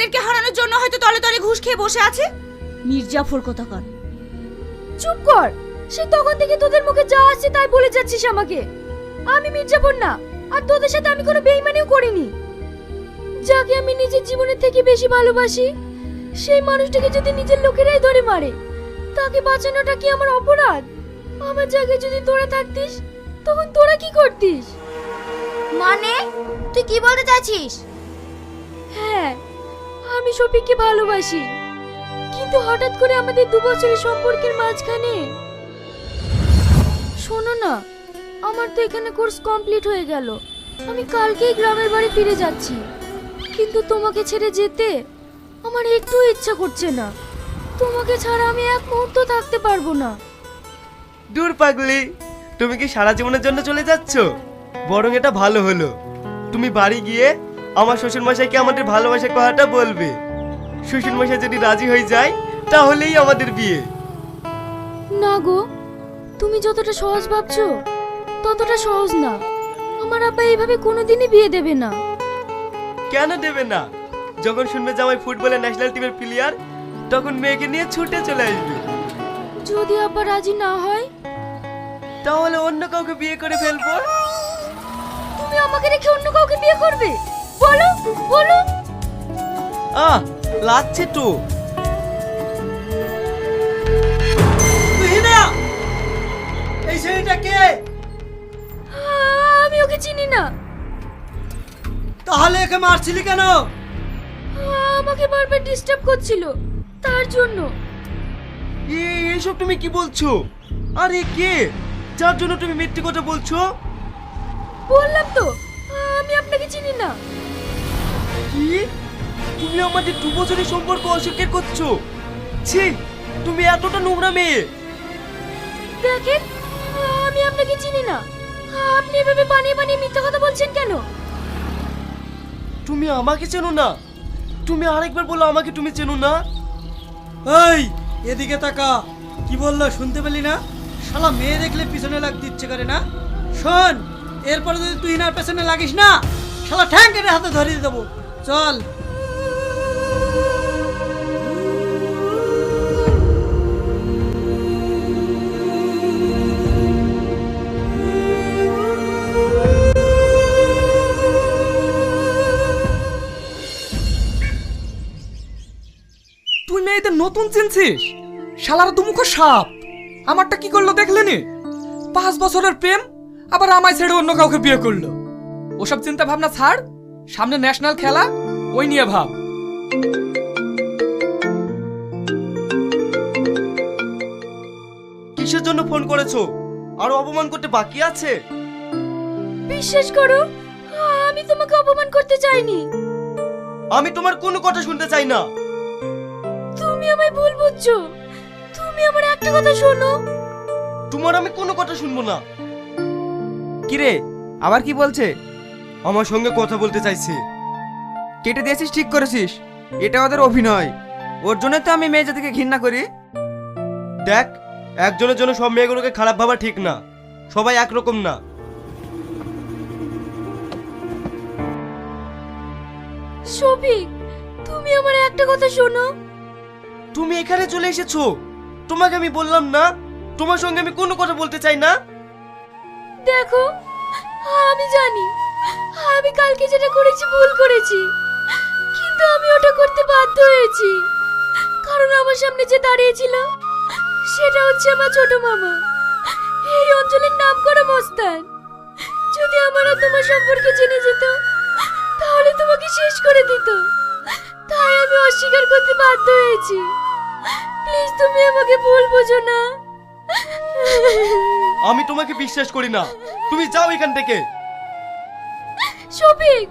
আমাদেরকে হারানোর জন্য হয়তো তলে তলে ঘুষ খেয়ে বসে আছে। মির্জাফর কোথাকার। চুপ কর। সে তখন থেকে তোদের মুখে যা আসছে তাই বলে যাচ্ছিস আমাকে। আমি মির্জাফর না, আর তোদের সাথে আমি কোনো বেইমানিও করিনি। যাকে আমি নিজের জীবনের থেকে বেশি ভালোবাসি, সেই মানুষটাকে যদি নিজের লোকেরাই ধরে মারে, তাকে বাঁচানোটা কি আমার অপরাধ? আমার জায়গায় যদি তোরা থাকতিস, তখন তোরা কি করতিস? মানে তুই কি বলতে চাইছিস? হ্যাঁ, আমি শফিককে ভালোবাসি, কিন্তু হঠাৎ করে আমাদের 2 বছরের সম্পর্কের মাঝখানে। শোনো না, আমার তো এখানে কোর্স কমপ্লিট হয়ে গেল। আমি কালকেই গ্রামের বাড়ি ফিরে যাচ্ছি, কিন্তু তোমাকে ছেড়ে যেতে আমার একটু ইচ্ছা করছে না। তোমাকে ছাড়া আমি এক মুহূর্ত থাকতে পারবো না। দূর পাগলি, তুমি কি সারা জীবনের জন্য চলে যাচ্ছ? বরং এটা ভালো হলো, তুমি বাড়ি গিয়ে আমার শ্বশুর মশাইকে আমাদের ভালোবাসার কথাটা বলবে। শ্বশুর মশাই যদি রাজি হয়ে যায় তাহলেই আমাদের বিয়ে। না গো, তুমি যতটা সহজ ভাবছো ততটা সহজ না। আমার আব্বা এইভাবে কোনোদিনই বিয়ে দেবে না। কেন দেবে না? যখন শুনবে জামাই ফুটবলের ন্যাশনাল টিমের প্লেয়ার, তখন মেয়েকে নিয়ে ছুটে চলে আসবে। যদি আব্বা রাজি না হয়, তাহলে অন্য কাউকে বিয়ে করে ফেলবো। তুমি আমাকে রেখে অন্য কাউকে বিয়ে করবে? বলো বলো। লাগছে তো। এই ছেলেটা কে? আমি ওকে চিনি না। তাহলে একে মারছিলি কেন? আমাকে বারবার ডিস্টার্ব করছিল, তার জন্য। এইসব তুমি কি বলছো? আরে কে যার জন্য তুমি মিথ্যে কথা বলছো? বললাম তো, আমি আপনাকে চিনি না। কি? তুমি আমাদের 2 বছরের সম্পর্ক অস্বীকার করছো? ছি, তুমি এতটা নোংরা মেয়ে। দেখেন, আমি আপনাকে চিনি না। আপনি এভাবে বানিয়ে বানিয়ে মিথ্যা কথা বলছেন কেন? তুমি আমাকে চেনো না? তুমি আরেকবার বলো আমাকে তুমি চেনো না? এই এদিকে তাকা। কি বললো শুনতে পেলি না? শালা মেয়ে দেখলে পিছনে লাগতে ইচ্ছে করে না। শোন, এরপরে যদি তুই না পেছনে লাগিস না, শালা ঠ্যাং কেটে হাতে ধরিয়ে দেবো। চল। তুই মেয়েদের নতুন চিনছিস? শালারা দুমুখ সাপ। আমারটা কি করলো দেখলেনি? 5 বছরের প্রেম, আবার আমায় ছেড়ে অন্য কাউকে বিয়ে করলো। ওসব চিন্তা ভাবনা ছাড়, সামনে ন্যাশনাল খেলা, ওই নিয়ে ভাব। কিসের জন্য ফোন করেছো? আরো অপমান করতে বাকি আছে? বিশ্বাস করো, আমি তোমাকে অপমান করতে চাইনি। আমি তোমার কোনো কথা শুনতে চাই না। তুমি আমায় ভুল বুঝছো। তুমি আমার একটা কথা শোনো। তোমার আমি কোনো কথা শুনবো না। কিরে, আবার কি বলছে? আমার সঙ্গে কথা বলতে চাইছে। কেটে দিয়েছিস, ঠিক করেছিস। এটা ওদের অভিনয়। ওর জন্য তো আমি মেয়ে জাতিকে ঘৃণা করি। দেখ, একজনের জন্য সব মেয়েগুলোকে খারাপ ভাবা ঠিক না। সবাই একরকম না। শফিক, তুমি আমার একটা কথা শোনো। তুমি এখানে চলে এসেছো, তোমাকে আমি বললাম না তোমার সঙ্গে আমি কোনো কথা বলতে চাই না? দেখো, আমি জানি আমি কালকে যেটা করেছি ভুল করেছি, কিন্তু আমি ওটা করতে বাধ্য হয়েছি। কারণ আমার সামনে যে দাঁড়িয়েছিল সেটা হচ্ছে আমার ছোট মামা, এই অঞ্চলের নামকরা মস্তান। যদি আমার আর তোমার সম্পর্কে জেনে যেত, তাহলে তোমাকে শেষ করে দিত। তাই আমি অস্বীকার করতে বাধ্য হয়েছি। প্লিজ তুমি আমাকে ভুল বোঝো না। আমি তোমাকে বিশ্বাস করি না। তুমি যাও এখান থেকে। শফিক,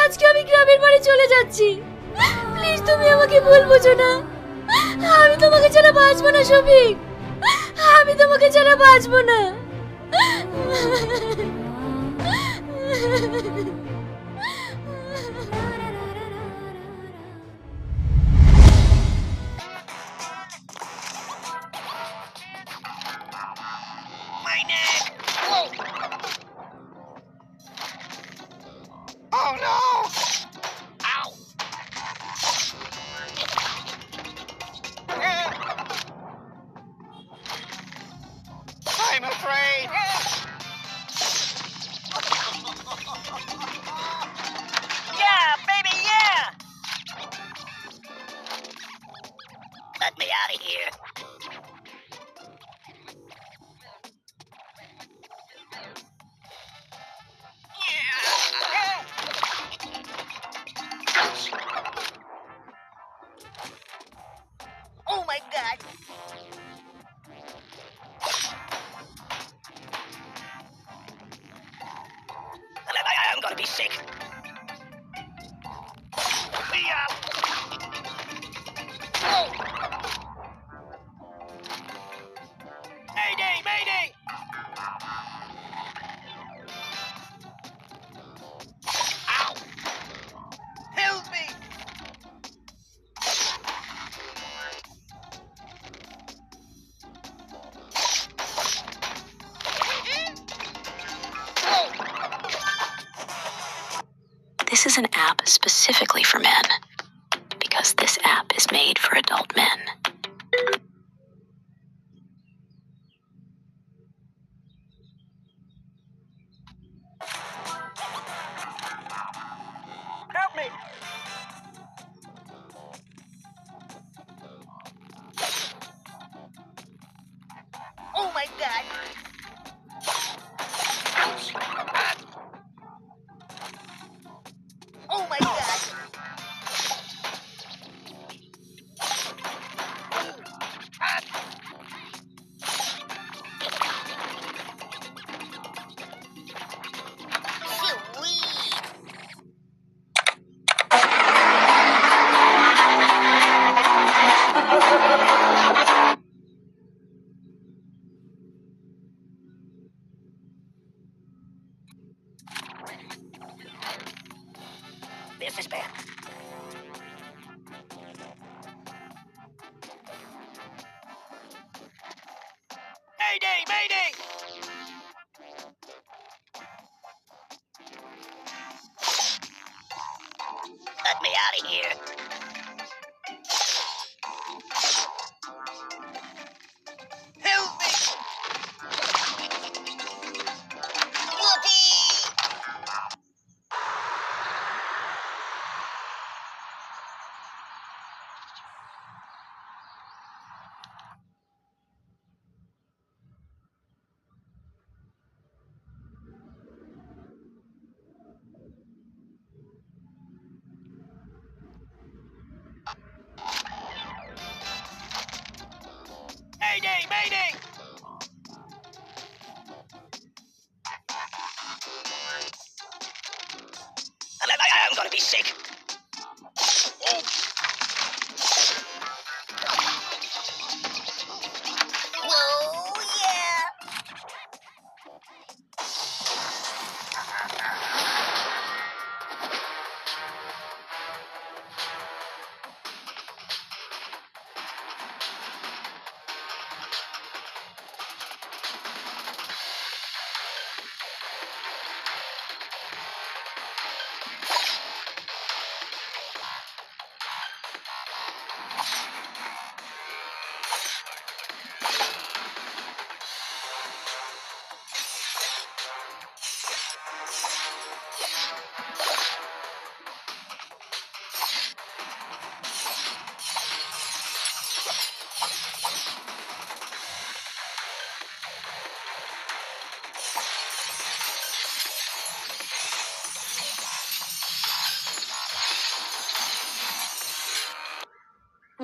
আজকে আমি গ্রামের বাড়ি চলে যাচ্ছি। প্লিজ তুমি আমাকে ভুল বোঝো না। আমি তোমাকে ছাড়া বাঁচবো না শফিক, আমি তোমাকে ছাড়া বাঁচবো না। Let me out of here. Oh my god. I'm gonna be sick. Oh. Mayday, mayday! Ow! Help me! This is an app specifically for men, because this app is made for adult men. Help me! Oh my god! Oh my god! Sweet! This is bad. Mayday! Mayday! Let me out of here. Help me! Whoopee! Mayday! Mayday! I'm gonna be sick. Oh. Whoa, yeah!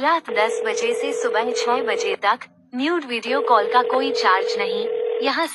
रात 10 बजे से सुबह 6 बजे तक nude video call का कोई charge नहीं। यहाँ